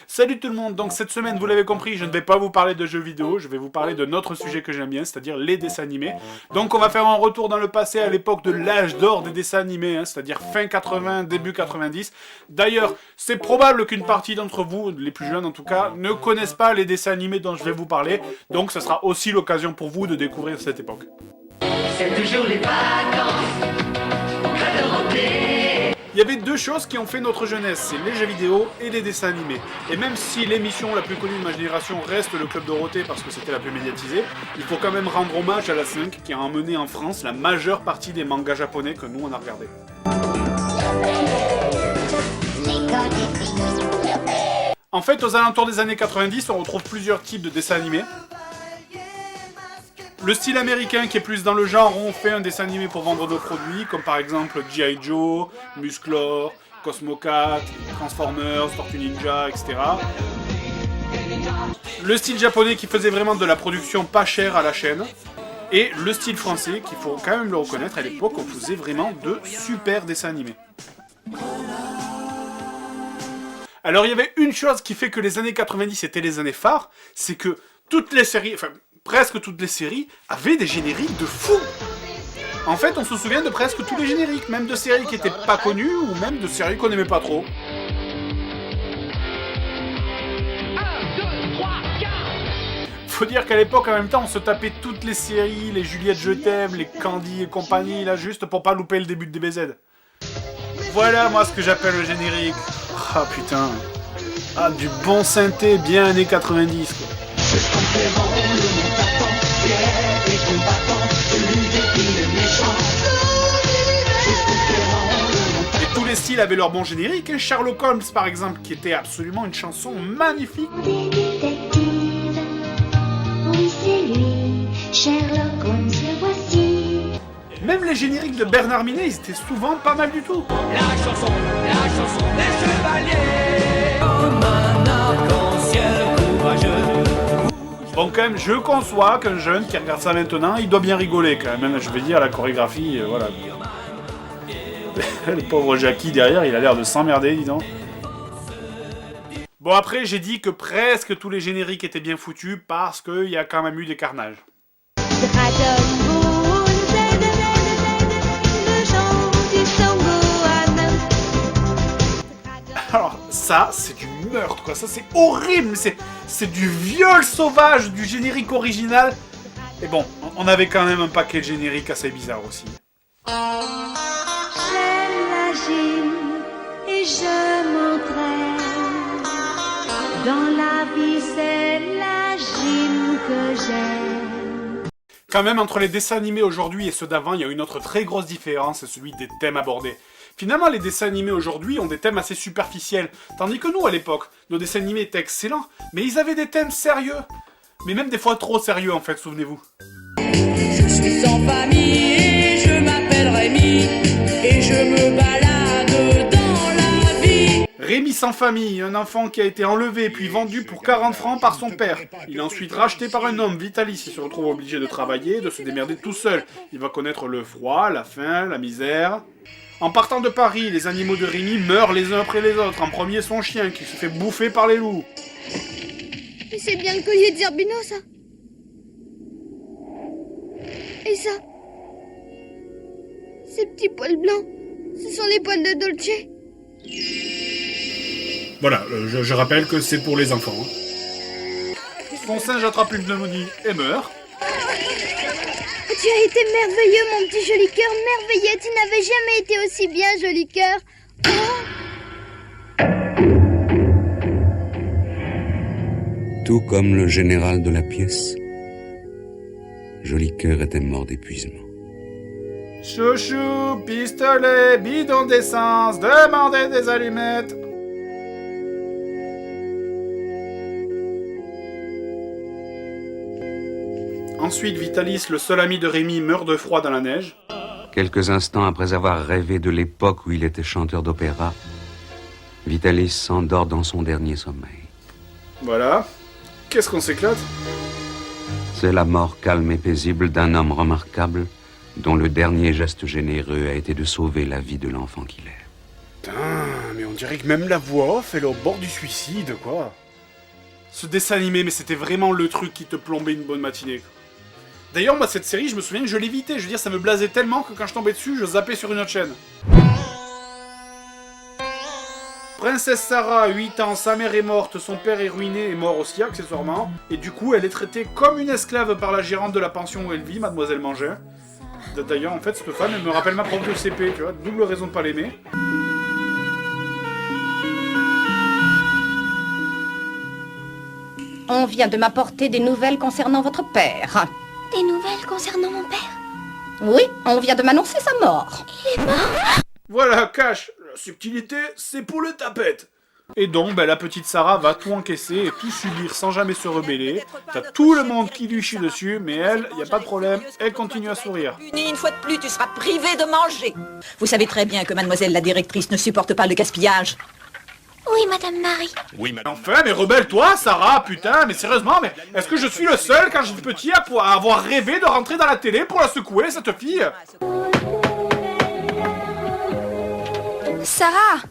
Salut tout le monde, donc cette semaine, vous l'avez compris, je ne vais pas vous parler de jeux vidéo, je vais vous parler de notre sujet que j'aime bien, c'est-à-dire les dessins animés. Donc on va faire un retour dans le passé à l'époque de l'âge d'or des dessins animés, c'est-à-dire fin 80, début 90. D'ailleurs, c'est probable qu'une partie d'entre vous, les plus jeunes en tout cas, ne connaissent pas les dessins animés dont je vais vous parler, donc ce sera aussi l'occasion pour vous de découvrir cette époque. C'est toujours les vacances. Il y avait deux choses qui ont fait notre jeunesse, c'est les jeux vidéo et les dessins animés. Et même si l'émission la plus connue de ma génération reste le Club Dorothée parce que c'était la plus médiatisée, il faut quand même rendre hommage à la 5 qui a emmené en France la majeure partie des mangas japonais que nous on a regardés. En fait, aux alentours des années 90, on retrouve plusieurs types de dessins animés. Le style américain qui est plus dans le genre, on fait un dessin animé pour vendre nos produits, comme par exemple G.I. Joe, Musclor, Cosmo Cat, Transformers, Tortue Ninja, etc. Le style japonais qui faisait vraiment de la production pas chère à la chaîne. Et le style français, qu'il faut quand même le reconnaître, à l'époque on faisait vraiment de super dessins animés. Alors il y avait une chose qui fait que les années 90 étaient les années phares, c'est que toutes les séries, enfin presque toutes les séries, avaient des génériques de fou. En fait, on se souvient de presque tous les génériques, même de séries qui étaient pas connues, ou même de séries qu'on n'aimait pas trop. 1, 2, 3, 4. Faut dire qu'à l'époque, en même temps, on se tapait toutes les séries, les Juliette Je t'aime, les Candy et compagnie, là, juste pour pas louper le début de DBZ. Voilà, moi, ce que j'appelle le générique. Ah, putain. Ah, du bon synthé, bien années 90, quoi. Et tous les styles avaient leur bon générique, hein. Sherlock Holmes par exemple, qui était absolument une chanson magnifique. Détective, oui c'est lui, Sherlock Holmes le voici. Même les génériques de Bernard Minet, ils étaient souvent pas mal du tout. La chanson des chevaliers. Comme un arc-en-ciel courageux. Bon quand même, je conçois qu'un jeune qui regarde ça maintenant, il doit bien rigoler quand même. Je vais dire, la chorégraphie, voilà. Le pauvre Jackie derrière, il a l'air de s'emmerder, dis donc. Bon après, j'ai dit que presque tous les génériques étaient bien foutus parce qu'il y a quand même eu des carnages. Dragon Ball, le chant du Sangohan. Alors ça, c'est du meurtre quoi, ça c'est horrible, c'est du viol sauvage du générique original. Et bon, on avait quand même un paquet de génériques assez bizarres aussi. J'aime la gym et je m'entraîne. Dans la vie, c'est la gym que j'aime. Quand même, entre les dessins animés aujourd'hui et ceux d'avant, il y a une autre très grosse différence, c'est celui des thèmes abordés. Finalement, les dessins animés aujourd'hui ont des thèmes assez superficiels, tandis que nous, à l'époque, nos dessins animés étaient excellents, mais ils avaient des thèmes sérieux. Mais même des fois trop sérieux, en fait, souvenez-vous. Je suis sans famille et je m'appelle Rémi et je me balade dans la vie. Rémi sans famille, un enfant qui a été enlevé puis vendu pour 40 francs par son père. Il est ensuite racheté par un homme, Vitalis, il se retrouve obligé de travailler, de se démerder tout seul. Il va connaître le froid, la faim, la misère. En partant de Paris, les animaux de Rémi meurent les uns après les autres. En premier, son chien qui se fait bouffer par les loups. Mais c'est bien le collier de Zerbino, ça. Et ça? Ces petits poils blancs, ce sont les poils de Dolce. Voilà, je rappelle que c'est pour les enfants. Son singe attrape une pneumonie et meurt. Tu as été merveilleux, mon petit joli cœur, merveilleux. Tu n'avais jamais été aussi bien, joli cœur. Tout comme le général de la pièce, Joli Cœur était mort d'épuisement. Chouchou, pistolet, bidon d'essence, demandez des allumettes. Ensuite, Vitalis, le seul ami de Rémi, meurt de froid dans la neige. Quelques instants après avoir rêvé de l'époque où il était chanteur d'opéra, Vitalis s'endort dans son dernier sommeil. Voilà. Qu'est-ce qu'on s'éclate? C'est la mort calme et paisible d'un homme remarquable dont le dernier geste généreux a été de sauver la vie de l'enfant qu'il est. Putain, mais on dirait que même la voix off, elle est au bord du suicide, quoi. Ce dessin animé, mais c'était vraiment le truc qui te plombait une bonne matinée. D'ailleurs, moi, cette série, je me souviens que je l'évitais. Je veux dire, ça me blasait tellement que quand je tombais dessus, je zappais sur une autre chaîne. Princesse Sarah, 8 ans, sa mère est morte, son père est ruiné et mort aussi, accessoirement. Et du coup, elle est traitée comme une esclave par la gérante de la pension où elle vit, Mademoiselle Mangin. D'ailleurs, en fait, cette femme, elle me rappelle ma prof de CP, tu vois, double raison de pas l'aimer. On vient de m'apporter des nouvelles concernant votre père. Des nouvelles concernant mon père? Oui, on vient de m'annoncer sa mort. Il est mort? Voilà, cache. La subtilité, c'est pour le tapette. Et donc, ben, la petite Sarah va tout encaisser et tout subir sans jamais se rebeller. T'as tout le monde qui lui chie dessus, mais elle, y a pas de problème, elle continue à sourire. Une fois de plus, tu seras privé de manger. Vous savez très bien que mademoiselle la directrice ne supporte pas le gaspillage. Oui, Madame Marie. Enfin, mais rebelle-toi, Sarah, putain, mais sérieusement, mais est-ce que je suis le seul, quand j'étais petit, à avoir rêvé de rentrer dans la télé pour la secouer, cette fille? Sarah!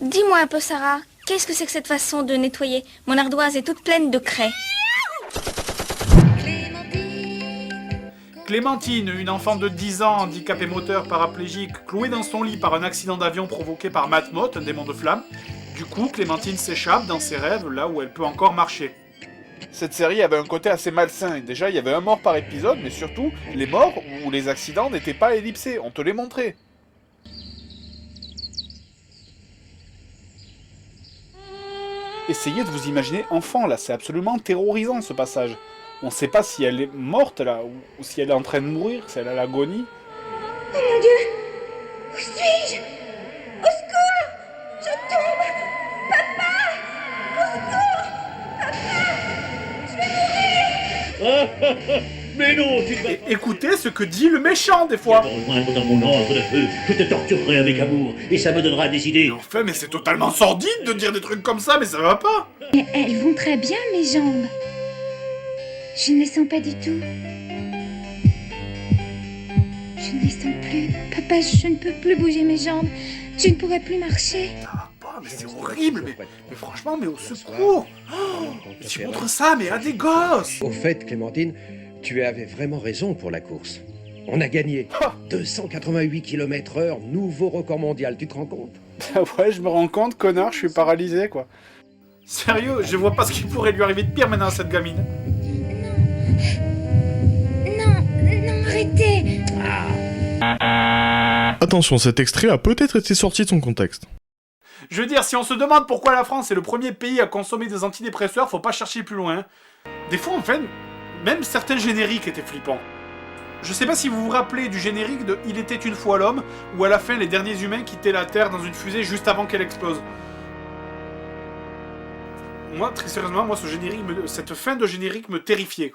Dis-moi un peu, Sarah, qu'est-ce que c'est que cette façon de nettoyer? Mon ardoise est toute pleine de craie. Clémentine, une enfant de 10 ans, handicapée moteur, paraplégique, clouée dans son lit par un accident d'avion provoqué par Matt Mott, un démon de flamme. Du coup, Clémentine s'échappe dans ses rêves, là où elle peut encore marcher. Cette série avait un côté assez malsain. Déjà, il y avait un mort par épisode, mais surtout, les morts ou les accidents n'étaient pas ellipsés, on te les montrait. Essayez de vous imaginer enfant, là, c'est absolument terrorisant ce passage. On sait pas si elle est morte, là, ou si elle est en train de mourir, si elle a l'agonie. Oh mon Dieu! Où suis-je? Au secours! Je tombe! Papa! Au secours! Papa! Je vais mourir! Mais non, tu vas... Écoutez ce que dit le méchant, des fois. Rejoindre dans mon ordre de feu, je te torturerai avec amour, et ça me donnera des idées. Enfin, mais c'est totalement sordide de dire des trucs comme ça, mais ça va pas. Elles vont très bien, mes jambes. Je ne les sens pas du tout. Je ne les sens plus. Papa, je ne peux plus bouger mes jambes. Je ne pourrai plus marcher. Ça va pas, mais c'est horrible. Mais franchement, mais au secours. Mais tu montres ça, mais à des gosses. Au fait, Clémentine, tu avais vraiment raison pour la course. On a gagné 288 km/h, nouveau record mondial, tu te rends compte? Ouais, je me rends compte, connard, je suis paralysé, quoi. Sérieux, je vois pas ce qui pourrait lui arriver de pire maintenant à cette gamine. Non, arrêtez. Attention, cet extrait a peut-être été sorti de son contexte. Je veux dire, si on se demande pourquoi la France est le premier pays à consommer des antidépresseurs, faut pas chercher plus loin. Des fois, en fait, même certains génériques étaient flippants. Je sais pas si vous vous rappelez du générique de Il était une fois l'homme, où à la fin, les derniers humains quittaient la Terre dans une fusée juste avant qu'elle explose. Moi, très sérieusement, moi, cette fin de générique me terrifiait.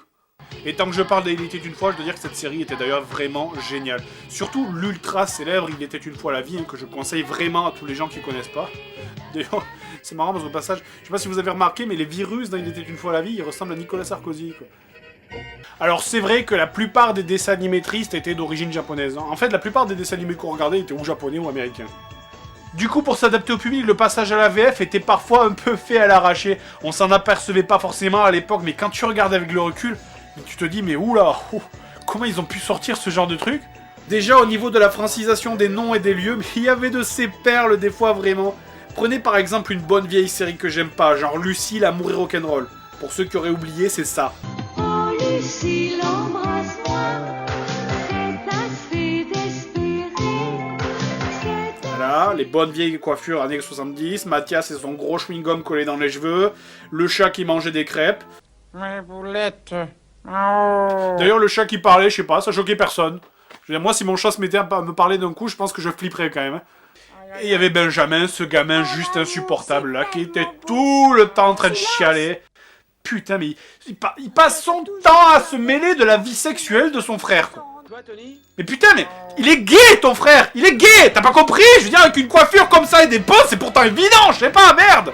Et tant que je parle d'Il était une fois, je dois dire que cette série était d'ailleurs vraiment géniale. Surtout l'ultra célèbre Il était une fois la vie, hein, que je conseille vraiment à tous les gens qui connaissent pas. D'ailleurs, c'est marrant parce qu'au passage, je sais pas si vous avez remarqué, mais les virus dans Il était une fois la vie, ils ressemblent à Nicolas Sarkozy, quoi. Alors c'est vrai que la plupart des dessins animés tristes étaient d'origine japonaise. En fait, la plupart des dessins animés qu'on regardait étaient ou japonais ou américains. Du coup, pour s'adapter au public, le passage à la VF était parfois un peu fait à l'arraché. On s'en apercevait pas forcément à l'époque, mais quand tu regardes avec le recul, tu te dis, mais oula, comment ils ont pu sortir ce genre de truc? Déjà, au niveau de la francisation des noms et des lieux, mais il y avait de ces perles des fois vraiment. Prenez par exemple une bonne vieille série que j'aime pas, genre Lucie, l'amour et rock'n'roll. Pour ceux qui auraient oublié, c'est ça. Oh Lucie, embrasse-moi. C'est assez d'espérer. Voilà, les bonnes vieilles coiffures années 70, Mathias et son gros chewing-gum collé dans les cheveux, le chat qui mangeait des crêpes. Mes boulettes. D'ailleurs, le chat qui parlait, je sais pas, ça choquait personne. Je veux dire, moi, si mon chat se mettait à me parler d'un coup, je pense que je flipperais quand même. Et il y avait Benjamin, ce gamin juste insupportable là, qui était tout le temps en train de chialer. Putain, mais il passe son temps à se mêler de la vie sexuelle de son frère, quoi. Mais putain, mais il est gay, ton frère. Il est gay, t'as pas compris? Je veux dire, avec une coiffure comme ça et des potes, c'est pourtant évident, je sais pas, merde.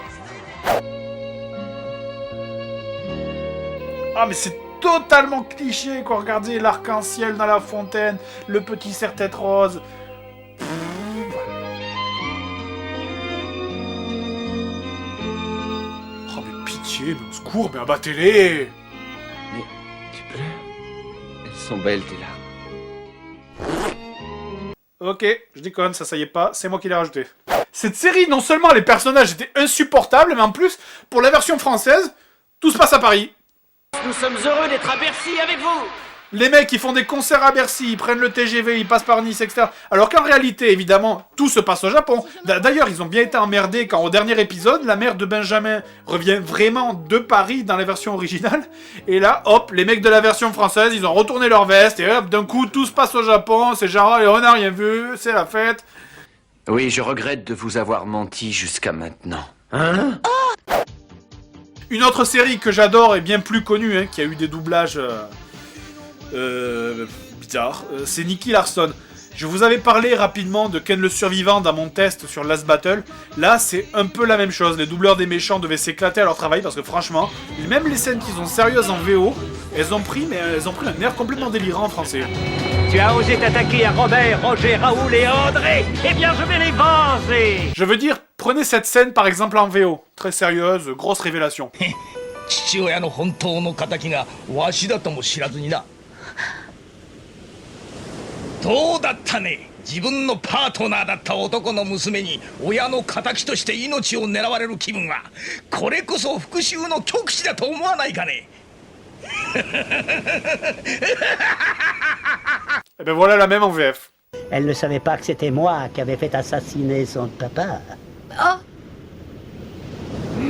Ah, mais c'est totalement cliché, quoi. Regardez l'arc-en-ciel dans la fontaine, le petit serre-tête rose. pitié, mais au secours, mais abattez-les. Mais tu pleures? Elles sont belles, tes larmes. Ok, je déconne, ça y est pas, c'est moi qui l'ai rajouté. Cette série, non seulement les personnages étaient insupportables, mais en plus, pour la version française, tout se passe à Paris. Nous sommes heureux d'être à Bercy avec vous. Les mecs, ils font des concerts à Bercy, ils prennent le TGV, ils passent par Nice, etc. Alors qu'en réalité, évidemment, tout se passe au Japon. D'ailleurs, ils ont bien été emmerdés quand, au dernier épisode, la mère de Benjamin revient vraiment de Paris dans la version originale. Et là, hop, les mecs de la version française, ils ont retourné leur veste, et hop, d'un coup, tout se passe au Japon. C'est genre, allez, on n'a rien vu, c'est la fête. Oui, je regrette de vous avoir menti jusqu'à maintenant. Hein? Une autre série que j'adore et bien plus connue, hein, qui a eu des doublages bizarres, c'est Nicky Larson. Je vous avais parlé rapidement de Ken le Survivant dans mon test sur Last Battle. Là, c'est un peu la même chose. Les doubleurs des méchants devaient s'éclater à leur travail parce que franchement, même les scènes qui sont sérieuses en VO, elles ont pris un air complètement délirant en français. Tu as osé t'attaquer à Robert, Roger, Raoul et André. Eh bien, je vais les venger. Je veux dire, prenez cette scène par exemple en VO. Très sérieuse, grosse révélation. 父親の本当の仇がわしだとも知らずにな。どうだったね。自分のパートナーだった男の娘に親の仇として命を狙われる気分は、これこそ復讐の極致だと思わないかね。Et ben voilà la même en VF. Elle ne savait pas que c'était moi qui avais fait assassiner son papa. Oh.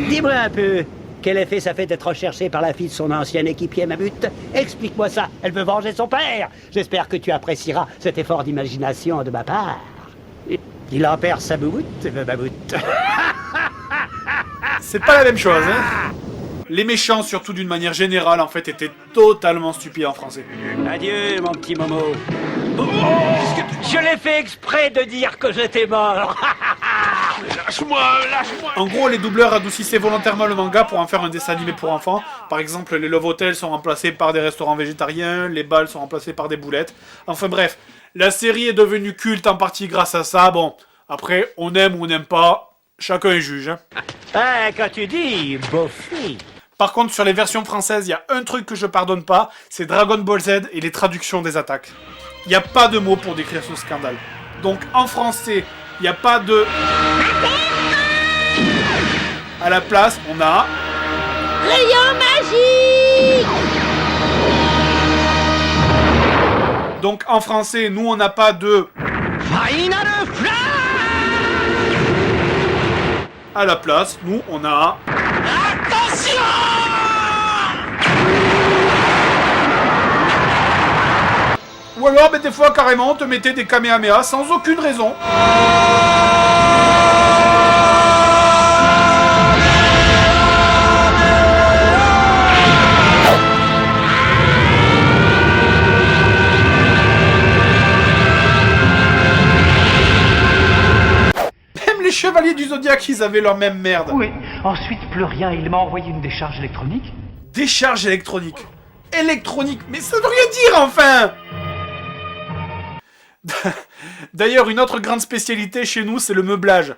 Dis-moi un peu, quel effet ça fait d'être recherché par la fille de son ancien équipier Mamut? Explique-moi ça, elle veut venger son père. J'espère que tu apprécieras cet effort d'imagination de ma part. Il en perd sa bouboute, Mamut. C'est pas la même chose, hein. Les méchants, surtout d'une manière générale, en fait, étaient totalement stupides en français. Adieu, mon petit Momo. Je l'ai fait exprès de dire que j'étais mort. Lâche-moi, lâche-moi. En gros, les doubleurs adoucissaient volontairement le manga pour en faire un dessin animé pour enfants. Par exemple, les Love Hotels sont remplacés par des restaurants végétariens, les balles sont remplacés par des boulettes. Enfin bref, la série est devenue culte en partie grâce à ça. Bon, après, on aime ou on n'aime pas, chacun est juge. Hein. Ah, quand tu dis, beau fille. Par contre, sur les versions françaises, il y a un truc que je pardonne pas, c'est Dragon Ball Z et les traductions des attaques. Il n'y a pas de mots pour décrire ce scandale. Donc en français, il n'y a pas de... À la place, on a... Rayon magique. Donc en français, nous on n'a pas de... Final Flash. À la place, nous on a... Attention. Ou alors, des fois, carrément, on te mettait des Kamehameha sans aucune raison. Même les chevaliers du Zodiaque, ils avaient leur même merde. Oui, ensuite, plus rien, il m'a envoyé une décharge électronique. Décharge électronique. Électronique, mais ça veut rien dire, enfin. D'ailleurs, une autre grande spécialité chez nous, c'est le meublage.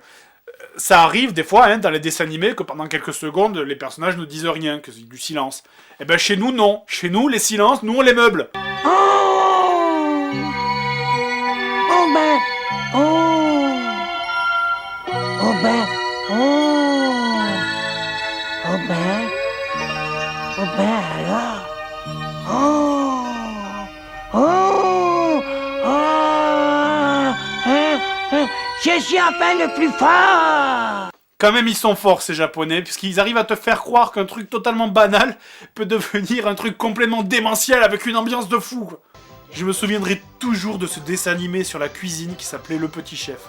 Ça arrive des fois, hein, dans les dessins animés, que pendant quelques secondes, les personnages ne disent rien, que c'est du silence. Et ben chez nous, non. Chez nous, les silences, nous on les meuble. Oh ben, oh ben, alors, je suis enfin le plus fort. Quand même, ils sont forts, ces Japonais, puisqu'ils arrivent à te faire croire qu'un truc totalement banal peut devenir un truc complètement démentiel avec une ambiance de fou, quoi. Je me souviendrai toujours de ce dessin animé sur la cuisine qui s'appelait Le Petit Chef.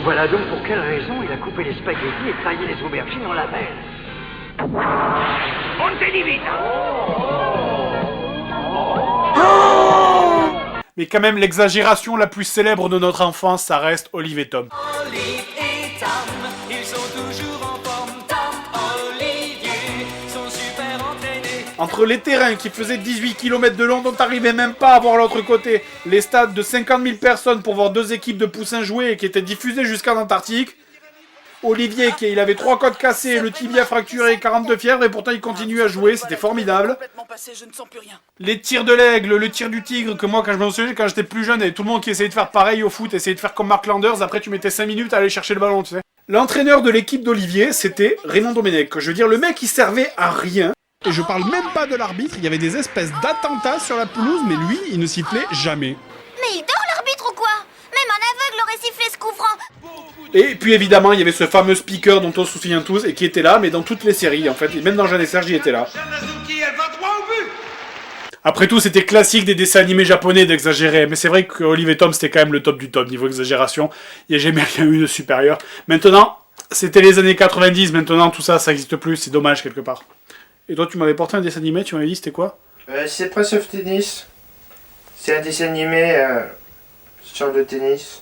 Voilà donc pour quelle raison il a coupé les spaghettis et taillé les aubergines en lamelles. On te limite. Mais quand même, l'exagération la plus célèbre de notre enfance, ça reste Olive et Tom. Olive et Tom, ils sont toujours en forme. Tom, Olivier, sont super entraînés. Entre les terrains qui faisaient 18 km de long dont t'arrivais même pas à voir l'autre côté, les stades de 50 000 personnes pour voir deux équipes de poussins jouer et qui étaient diffusés jusqu'en Antarctique, Olivier, il avait 3 côtes cassées, le tibia fracturé, 42 fièvres, et pourtant il continue à jouer, c'était formidable. Les tirs de l'aigle, le tir du tigre, que moi quand je me souviens, quand j'étais plus jeune, il y avait tout le monde qui essayait de faire pareil au foot, essayait de faire comme Mark Landers, après tu mettais 5 minutes à aller chercher le ballon, tu sais. L'entraîneur de l'équipe d'Olivier, c'était Raymond Domenech. Je veux dire, le mec il servait à rien. Et je parle même pas de l'arbitre, il y avait des espèces d'attentats sur la pelouse, mais lui, il ne sifflait jamais. Mais il dort l'arbitre ou quoi? Même un aveugle aurait sifflé ce coup franc. Et puis évidemment, il y avait ce fameux speaker dont on se souvient tous et qui était là, mais dans toutes les séries en fait, et même dans Jeanne et Serge, il était là. Après tout, c'était classique des dessins animés japonais d'exagérer, mais c'est vrai que Olive & Tom c'était quand même le top du top niveau exagération. Il n'y a jamais rien eu de supérieur. Maintenant, c'était les années 90, maintenant tout ça, ça n'existe plus, c'est dommage quelque part. Et toi, tu m'avais porté un dessin animé, tu m'avais dit c'était quoi? C'est Prince of Tennis. C'est un dessin animé sur le tennis.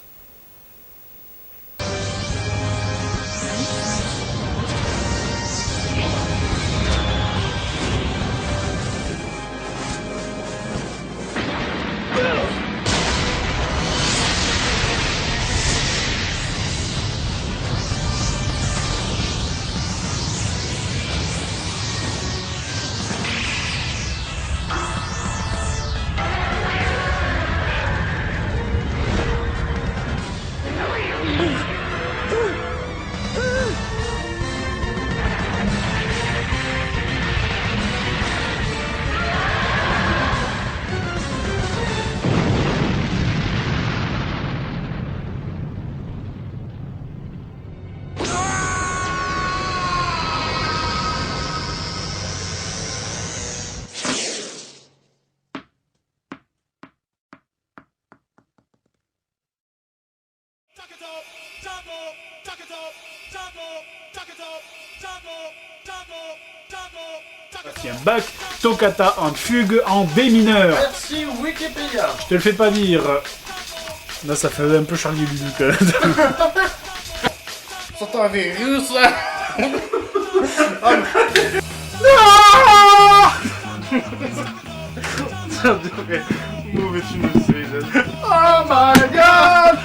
Il y a Bach Toccata en fugue en B mineur. Merci Wikipédia. Je te le fais pas dire. Là, ça fait un peu Charlie Luc. Surtout avec russe là. Mauvais film de série. Oh my god.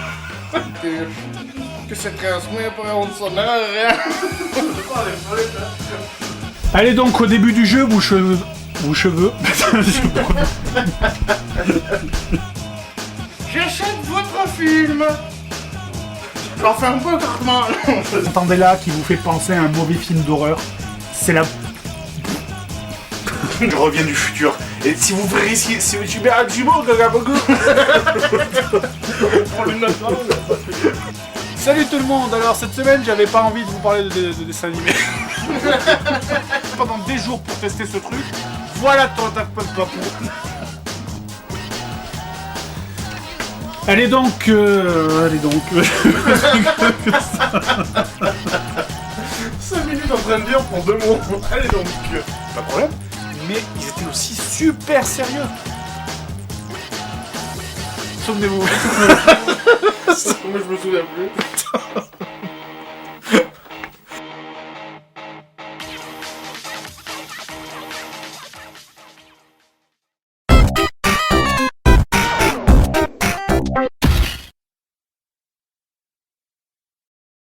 Que c'est transmis pour un sonore. Allez donc au début du jeu, vous cheveux. J'achète votre film. J'en fais un peu carrément. Vous entendez là qui vous fait penser à un mauvais film d'horreur. C'est la... Je reviens du futur. Et si vous vérifiez, si tu mets un jumeau, Salut tout le monde. Alors cette semaine, j'avais pas envie de vous parler de dessin animé. Pendant des jours pour tester ce truc. Voilà ton attaque pas pour. Allez donc. 5 minutes en train de dire pour 2 mots. Allez donc. Pas de problème. Mais ils étaient aussi super sérieux. Souvenez-vous. Moi je me souviens plus.